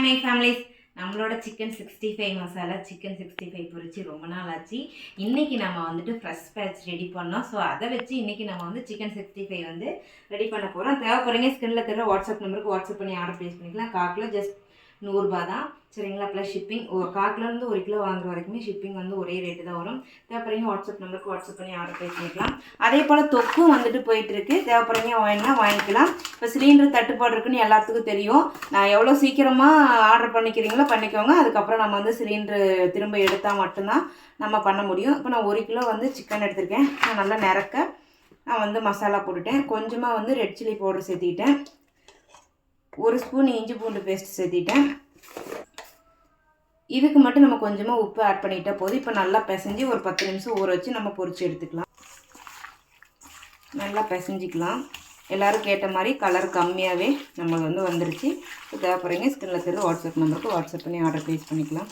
My families. நம்மளோட chicken 65 masala chicken 65 பொரிச்சு ரொம்ப நாள் ஆச்சு. இன்றைக்கி நம்ம வந்துட்டு ஃப்ரெஷ் பேட்ச் ரெடி பண்ணோம். ஸோ அதை வச்சு இன்றைக்கி நம்ம வந்து சிக்கன் 65 வந்து ரெடி பண்ண போகிறோம். தேவைப்படுறீங்க ஸ்கிரீனில் தர வாட்ஸ்அப் நம்பருக்கு வாட்ஸ்அப் பண்ணி ஆர்டர் ப்ளேஸ் பண்ணிக்கலாம். 1/4 கிலோ ஜஸ்ட் 100 ரூபா தான், சரிங்களா? ப்ளஸ் ஷிப்பிங் 1/4 கிலோலேருந்து 1 கிலோ வாங்குற வரைக்குமே ஷிப்பிங் வந்து ஒரே ரேட்டு தான் வரும். தேவைப்படுறீங்க வாட்ஸ்அப் நம்பருக்கு வாட்ஸ்அப் பண்ணி ஆர்டர் ப்ளேஸ் பண்ணிக்கலாம். அதே போல் தொக்கும் வந்துட்டு போயிட்டுருக்கு. தேவைப்படுறீங்க வேணுன்னா வாங்கிக்கலாம். இப்போ சிலிண்டர் தட்டுப்பாடு இருக்குன்னு எல்லாத்துக்கும் தெரியும். நான் எவ்வளோ சீக்கிரமாக ஆர்டர் பண்ணிக்கிறீங்களோ பண்ணிக்கோங்க. அதுக்கப்புறம் நம்ம வந்து சிலிண்டரு திரும்ப எடுத்தால் மட்டும்தான் நம்ம பண்ண முடியும். இப்போ நான் 1 கிலோ வந்து சிக்கன் எடுத்திருக்கேன். நான் நல்லா நிறக்க நான் வந்து மசாலா போட்டுட்டேன். கொஞ்சமாக வந்து ரெட் சில்லி பவுடர் சேர்த்திட்டேன். 1 ஸ்பூன் இஞ்சி பூண்டு பேஸ்ட் சேர்த்திட்டேன். இதுக்கு மட்டும் நம்ம கொஞ்சமாக உப்பு ஆட் பண்ணிட்டா போதும். இப்போ நல்லா பிசைஞ்சு ஒரு 10 நிமிஷம் ஊற வச்சு நம்ம பொரிச்சு எடுத்துக்கலாம். நல்லா பிசைஞ்சிக்கலாம். எல்லோரும் கேட்ட மாதிரி கலர் கம்மியாகவே நம்மளுக்கு வந்து வந்துருச்சு. இப்போ தேவைப்படுறீங்க ஸ்கிரீனில் தெரியல வாட்ஸ்அப் நம்பருக்கு வாட்ஸ்அப் பண்ணி ஆர்டர் ப்ளேஸ் பண்ணிக்கலாம்.